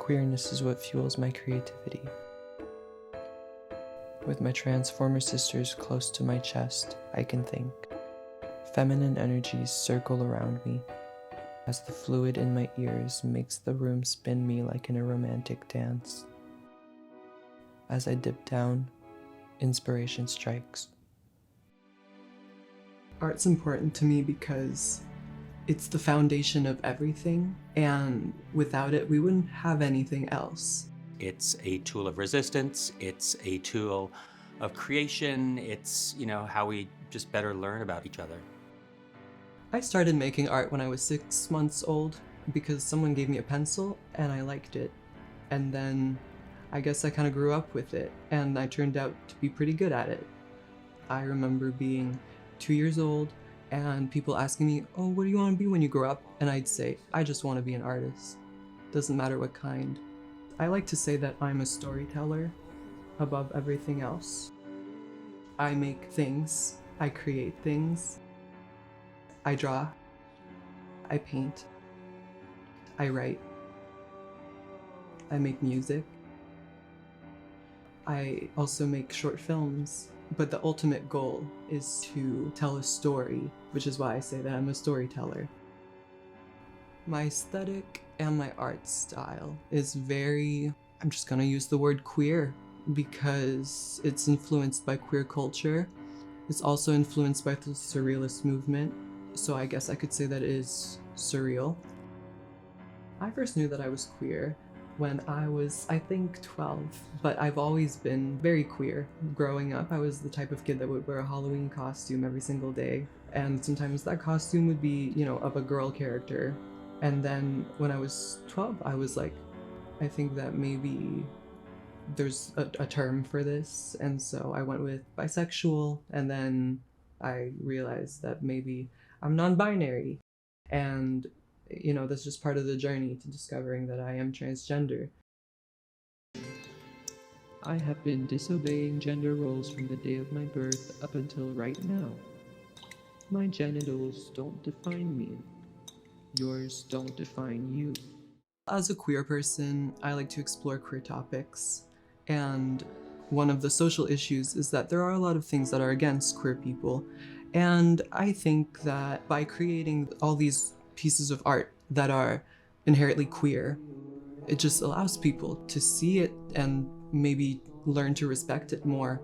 Queerness is what fuels my creativity. With my transformer sisters close to my chest, I can think. Feminine energies circle around me, as the fluid in my ears makes the room spin me like in a romantic dance. As I dip down, inspiration strikes. Art's important to me because it's the foundation of everything, and without it, we wouldn't have anything else. It's a tool of resistance, it's a tool of creation, it's, how we just better learn about each other. I started making art when I was 6 months old because someone gave me a pencil and I liked it. And then I guess I kind of grew up with it and I turned out to be pretty good at it. I remember being 2 years old and people asking me, "Oh, what do you want to be when you grow up?" And I'd say, "I just want to be an artist. Doesn't matter what kind." I like to say that I'm a storyteller above everything else. I make things, I create things, I draw, I paint, I write, I make music. I also make short films, but the ultimate goal is to tell a story, which is why I say that I'm a storyteller. My aesthetic and my art style is I'm just gonna use the word queer because it's influenced by queer culture. It's also influenced by the surrealist movement, so I guess I could say that it is surreal. I first knew that I was queer when I was, I think, 12, but I've always been very queer. Growing up, I was the type of kid that would wear a Halloween costume every single day, and sometimes that costume would be, of a girl character. And then when I was 12, I was like, I think that maybe there's a term for this, and so I went with bisexual, and then I realized that maybe I'm non-binary, and that's just part of the journey to discovering that I am transgender. I have been disobeying gender roles from the day of my birth up until right now. My genitals don't define me. Yours don't define you. As a queer person, I like to explore queer topics, and one of the social issues is that there are a lot of things that are against queer people, and I think that by creating all these pieces of art that are inherently queer, it just allows people to see it and maybe learn to respect it more.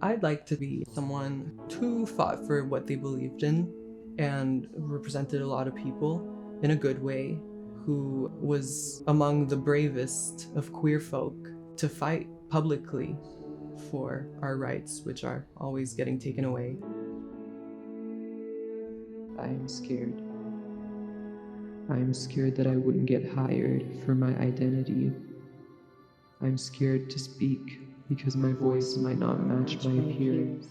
I'd like to be someone who fought for what they believed in and represented a lot of people in a good way, who was among the bravest of queer folk to fight publicly for our rights, which are always getting taken away. I am scared. I'm scared that I wouldn't get hired for my identity. I'm scared to speak because my voice might not match my appearance.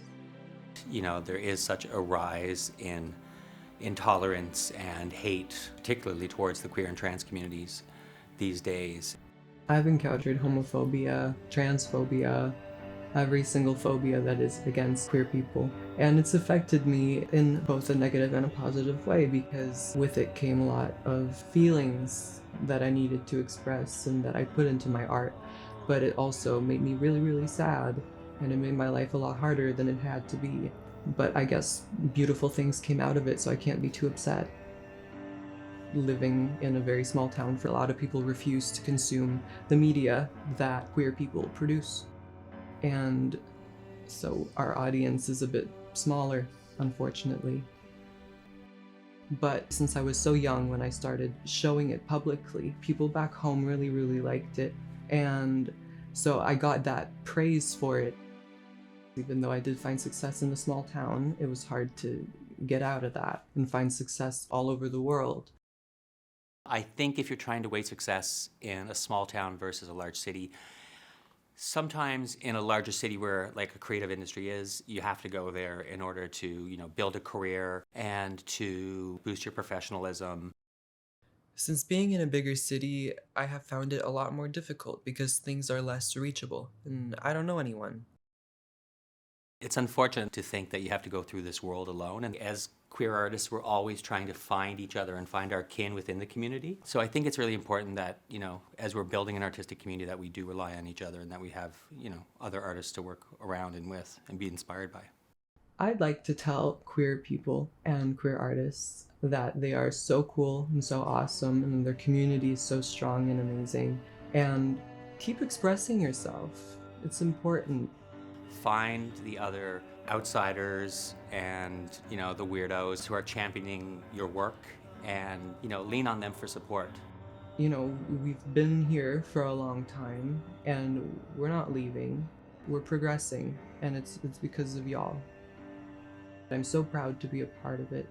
There is such a rise in intolerance and hate, particularly towards the queer and trans communities these days. I've encountered homophobia, transphobia, every single phobia that is against queer people. And it's affected me in both a negative and a positive way, because with it came a lot of feelings that I needed to express and that I put into my art. But it also made me really, really sad, and it made my life a lot harder than it had to be. But I guess beautiful things came out of it, so I can't be too upset. Living in a very small town, for a lot of people refuse to consume the media that queer people produce. And so our audience is a bit smaller, unfortunately. But since I was so young when I started showing it publicly, people back home really, really liked it. And so I got that praise for it. Even though I did find success in a small town, it was hard to get out of that and find success all over the world. I think if you're trying to weigh success in a small town versus a large city, sometimes in a larger city where like a creative industry is, you have to go there in order to, build a career and to boost your professionalism. Since being in a bigger city, I have found it a lot more difficult because things are less reachable, and I don't know anyone. It's unfortunate to think that you have to go through this world alone, and as queer artists, we're always trying to find each other and find our kin within the community. So I think it's really important that, as we're building an artistic community, that we do rely on each other and that we have, other artists to work around and with and be inspired by. I'd like to tell queer people and queer artists that they are so cool and so awesome, and their community is so strong and amazing. And keep expressing yourself. It's important. Find the other outsiders and, the weirdos who are championing your work and, lean on them for support. We've been here for a long time and we're not leaving. We're progressing, and it's because of y'all. I'm so proud to be a part of it.